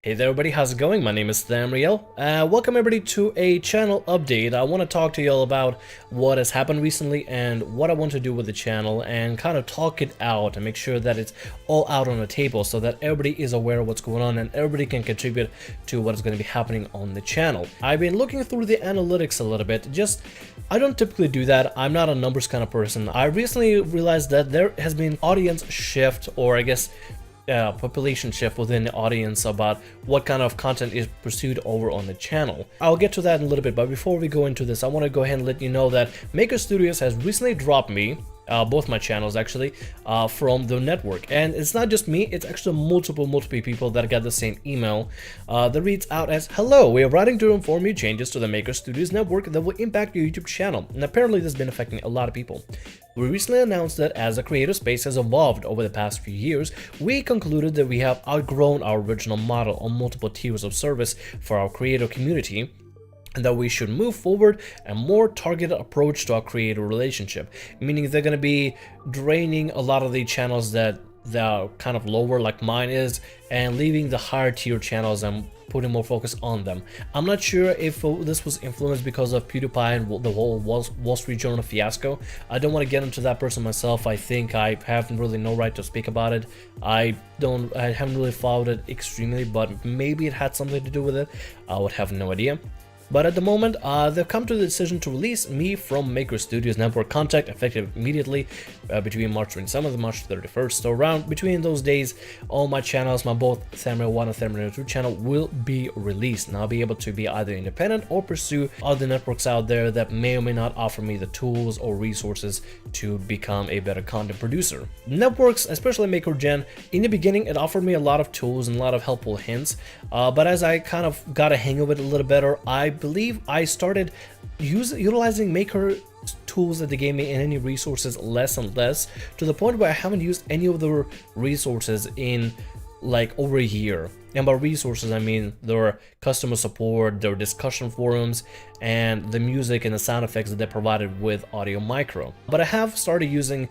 Hey there everybody, how's it going? My name is Thamriyell. Welcome everybody to a channel update. I want to talk to y'all about what has happened recently and what I want to do with the channel and kind of talk it out and make sure that it's all out on the table so that everybody is aware of what's going on and everybody can contribute to what is going to be happening on the channel. I've been looking through the analytics a little bit. I don't typically do that. I'm not a numbers kind of person. I recently realized that there has been audience shift, or I guess population shift within the audience about what kind of content is pursued over on the channel. I'll get to that in a little bit, but before we go into this, I want to go ahead and let you know that Maker Studios has recently dropped me, both my channels actually, from the network. And it's not just me, it's actually multiple people that got the same email that reads out as, "Hello, we are writing to inform you changes to the Maker Studios network that will impact your YouTube channel." And apparently this has been affecting a lot of people. We recently announced that as the creator space has evolved over the past few years, we concluded that we have outgrown our original model on multiple tiers of service for our creator community, and that we should move forward a more targeted approach to our creator relationship, meaning they're going to be draining a lot of the channels that are kind of lower like mine is and leaving the higher tier channels and putting more focus on them. I'm not sure if this was influenced because of PewDiePie and the whole Wall Street Journal fiasco. I don't want to get into that person myself. I think I have really no right to speak about it. I haven't really followed it extremely, but maybe it had something to do with it. I would have no idea. But at the moment, they've come to the decision to release me from Maker Studios network contact effective immediately between March 27th and March 31st. So around between those days, all my channels, my both Thamriyell 1 and Thamriyell 2 channel will be released. And I'll be able to be either independent or pursue other networks out there that may or may not offer me the tools or resources to become a better content producer. Networks, especially Maker Gen, in the beginning, it offered me a lot of tools and a lot of helpful hints. But as I kind of got a hang of it a little better, I believe I started utilizing Maker tools that they gave me and any resources less and less, to the point where I haven't used any of the resources in like over a year. And by resources, I mean their customer support, their discussion forums, and the music and the sound effects that they provided with Audio Micro. But I have started using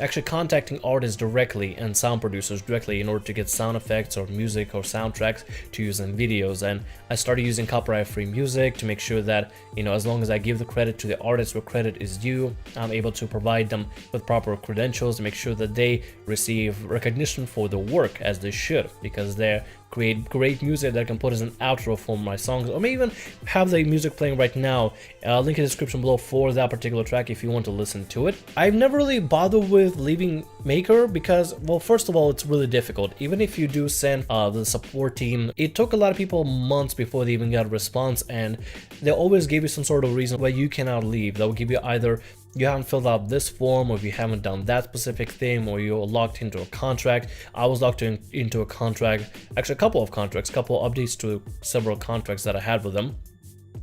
actually contacting artists directly and sound producers directly in order to get sound effects or music or soundtracks to use in videos. And I started using copyright-free music to make sure that, you know, as long as I give the credit to the artist where credit is due, I'm able to provide them with proper credentials to make sure that they receive recognition for the work as they should, because they create great music that I can put as an outro for my songs, or maybe even have the music playing right now. Link in the description below for that particular track if you want to listen to it. I've never really bothered with leaving Maker because, well, first of all, it's really difficult. Even if you do send the support team, it took a lot of people months before they even got a response, and they always give you some sort of reason why you cannot leave. They'll give you either you haven't filled out this form, or if you haven't done that specific thing, or you're locked into a contract. I was locked into a contract, actually a couple of contracts, couple of updates to several contracts that I had with them.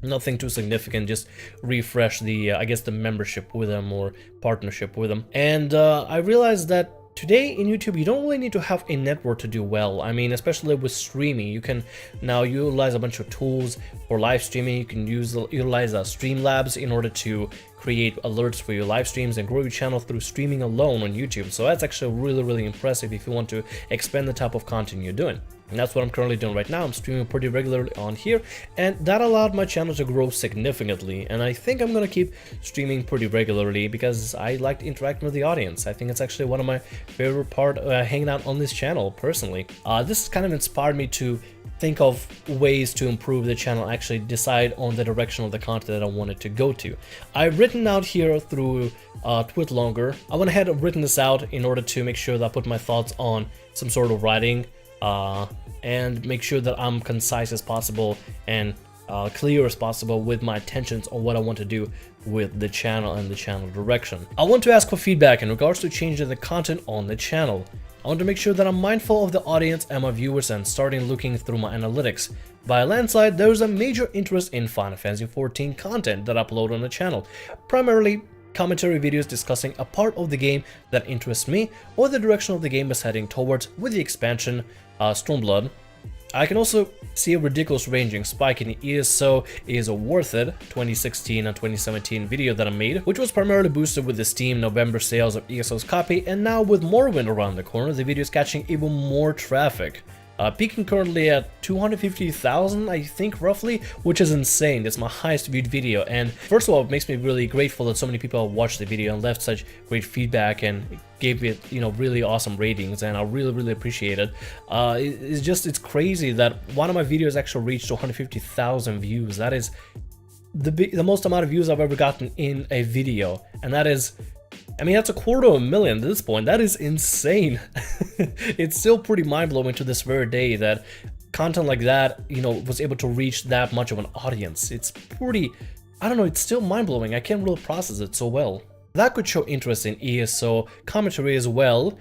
Nothing too significant, just refresh the I guess the membership with them or partnership with them. And I realized that today in YouTube, you don't really need to have a network to do well. I mean, especially with streaming, you can now utilize a bunch of tools for live streaming. You can utilize Streamlabs in order to create alerts for your live streams and grow your channel through streaming alone on YouTube. So that's actually really impressive if you want to expand the type of content you're doing. And that's what I'm currently doing right now. I'm streaming pretty regularly on here, and that allowed my channel to grow significantly. And I think I'm gonna keep streaming pretty regularly because I like interacting with the audience. I think it's actually one of my favorite part hanging out on this channel personally. This has kind of inspired me to think of ways to improve the channel, actually decide on the direction of the content that I wanted to go to. I've written out here through Twitlonger. I went ahead and written this out in order to make sure that I put my thoughts on some sort of writing and make sure that I'm concise as possible and clear as possible with my intentions on what I want to do with the channel and the channel direction. I want to ask for feedback in regards to changing the content on the channel. I want to make sure that I'm mindful of the audience and my viewers and starting looking through my analytics. By a landslide, there is a major interest in Final Fantasy XIV content that I upload on the channel, primarily commentary videos discussing a part of the game that interests me or the direction of the game is heading towards with the expansion Stormblood. I can also see a ridiculous ranging spike in the ESO is worth it 2016 and 2017 video that I made, which was primarily boosted with the Steam November sales of ESO's copy, and now with Morrowind around the corner, the video is catching even more traffic. peaking currently at 250,000, I think, roughly, which is insane. It's my highest viewed video, and first of all, it makes me really grateful that so many people watched the video and left such great feedback and gave it, you know, really awesome ratings, and I really appreciate it. It's crazy that one of my videos actually reached 250,000 views. That is the most amount of views I've ever gotten in a video, and that is, I mean, that's 250,000 at this point. That is insane. It's still pretty mind-blowing to this very day that content like that, you know, was able to reach that much of an audience. It's pretty, I don't know, it's still mind-blowing. I can't really process it so well. That could show interest in ESO commentary as well,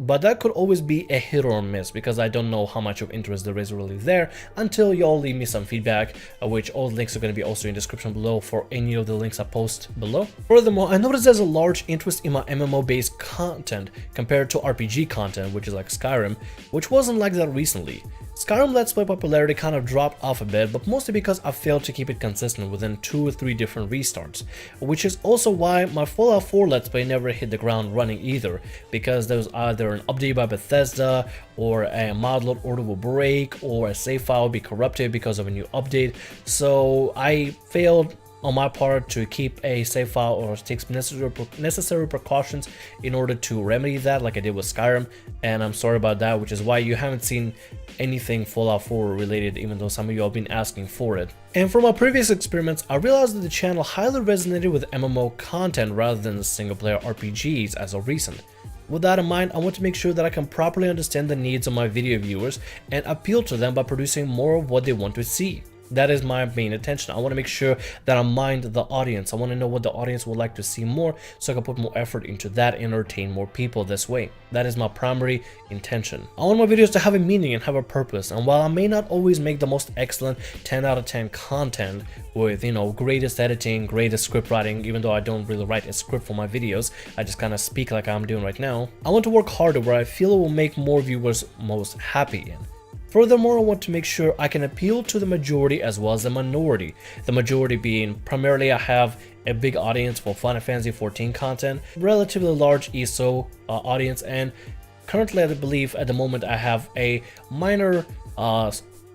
but that could always be a hit or miss, because I don't know how much of interest there is really there until y'all leave me some feedback, which all the links are going to be also in the description below for any of the links I post below. Furthermore, I noticed there's a large interest in my MMO based content compared to RPG content, which is like Skyrim, which wasn't like that recently. Skyrim Let's Play popularity kind of dropped off a bit, but mostly because I failed to keep it consistent within 2 or 3 different restarts, which is also why my Fallout 4 Let's Play never hit the ground running either, because there was either an update by Bethesda, or a mod load order will break, or a save file will be corrupted because of a new update. So I failed on my part to keep a save file or take necessary precautions in order to remedy that, like I did with Skyrim, and I'm sorry about that, which is why you haven't seen anything Fallout 4 related, even though some of you have been asking for it. And from my previous experiments, I realized that the channel highly resonated with MMO content rather than the single player RPGs as of recent. With that in mind, I want to make sure that I can properly understand the needs of my video viewers and appeal to them by producing more of what they want to see. That is my main intention. I want to make sure that I mind the audience. I want to know what the audience would like to see more, so I can put more effort into that and entertain more people this way. That is my primary intention. I want my videos to have a meaning and have a purpose, and while I may not always make the most excellent 10 out of 10 content with, you know, greatest editing, greatest script writing, even though I don't really write a script for my videos, I just kind of speak like I'm doing right now, I want to work harder where I feel it will make more viewers most happy in. Furthermore, I want to make sure I can appeal to the majority as well as the minority. The majority being primarily I have a big audience for Final Fantasy XIV content, relatively large ESO audience, and currently I believe at the moment I have a minor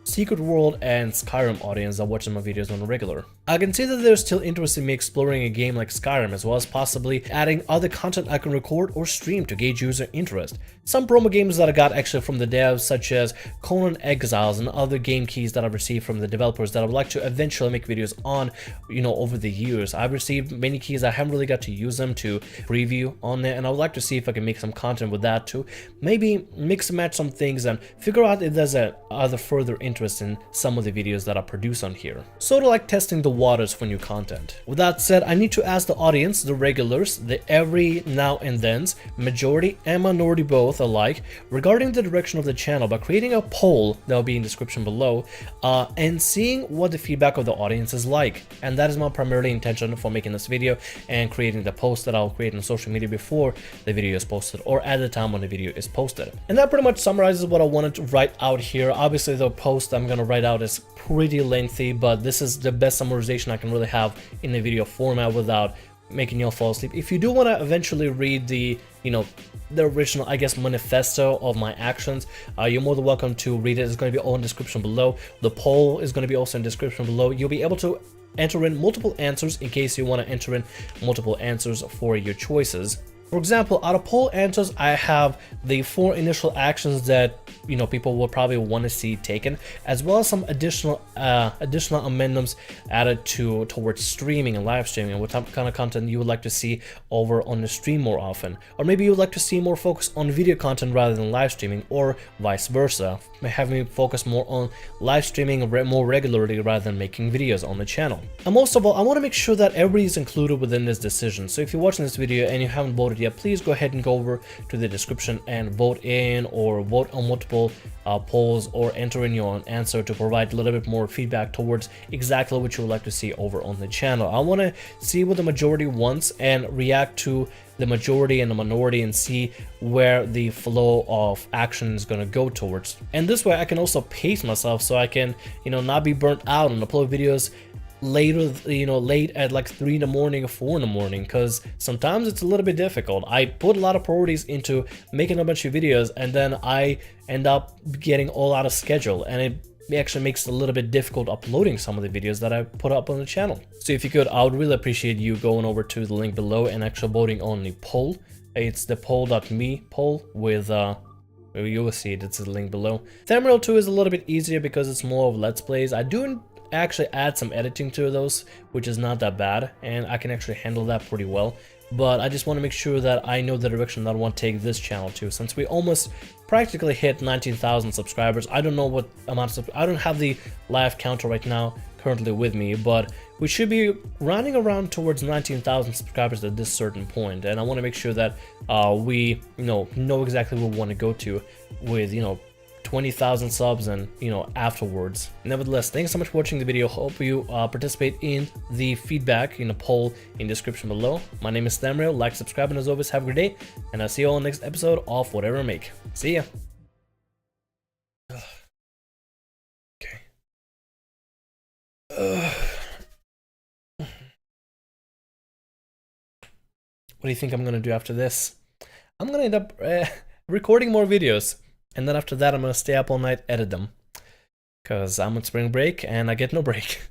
Secret World and Skyrim audience that watches my videos on a regular. I can see that there's still interest in me exploring a game like Skyrim, as well as possibly adding other content I can record or stream to gauge user interest. Some promo games that I got actually from the devs, such as Conan Exiles and other game keys that I've received from the developers that I would like to eventually make videos on, you know, over the years. I've received many keys, I haven't really got to use them to preview on there, and I would like to see if I can make some content with that too. Maybe mix and match some things and figure out if there's other further interest in some of the videos that I produce on here. Sort of like testing the waters for new content. With that said, I need to ask the audience, the regulars, the every now and thens, majority and minority both alike, regarding the direction of the channel by creating a poll that will be in the description below, and seeing what the feedback of the audience is like. And that is my primary intention for making this video and creating the post that I'll create on social media before the video is posted, or at the time when the video is posted. And that pretty much summarizes what I wanted to write out here. Obviously the post I'm gonna write out is pretty lengthy, but this is the best summarization I can really have in the video format without making y'all fall asleep. If you do want to eventually read the, you know, the original, I guess, manifesto of my actions, you're more than welcome to read it. It's going to be all in the description below. The poll is going to be also in the description below. You'll be able to enter in multiple answers in case you want to enter in multiple answers for your choices. For example, out of poll answers, I have the 4 initial actions that, you know, people will probably want to see taken, as well as some additional amendments added towards streaming and live streaming, and what kind of content you would like to see over on the stream more often, or maybe you would like to see more focus on video content rather than live streaming, or vice versa, have me focus more on live streaming more regularly rather than making videos on the channel. And most of all, I want to make sure that everybody is included within this decision. So if you're watching this video and you haven't voted yet, please go ahead and go over to the description and vote in, or vote on multiple polls, or enter in your own answer to provide a little bit more feedback towards exactly what you would like to see over on the channel. I want to see what the majority wants and react to the majority and the minority and see where the flow of action is going to go towards. And this way I can also pace myself so I can, you know, not be burnt out and upload videos later, late at like 3 in the morning or 4 in the morning, because sometimes it's a little bit difficult. I put a lot of priorities into making a bunch of videos, and then I end up getting all out of schedule, and it actually makes it a little bit difficult uploading some of the videos that I put up on the channel. So if you could, I would really appreciate you going over to the link below and actually voting on the poll. It's the poll.me poll with you will see it, it's the link below. Thamriyell 2 is a little bit easier because it's more of Let's Plays. I do actually add some editing to those, which is not that bad, and I can actually handle that pretty well. But I just want to make sure that I know the direction that I want to take this channel to. Since we almost practically hit 19,000 subscribers, I don't know what amount of I don't have the live counter right now currently with me, but we should be running around towards 19,000 subscribers at this certain point, and I want to make sure that we know exactly where we want to go to with 20,000 subs and afterwards. Nevertheless, thanks so much for watching the video. Hope you participate in the feedback in the poll in the description below. My name is Thamriyell. Like, subscribe, and as always, have a great day, and I'll see you all in the next episode of whatever I make. See ya. Okay. What do you think I'm gonna do after this? I'm gonna end up recording more videos, and then after that I'm gonna stay up all night, edit them, because I'm on spring break and I get no break.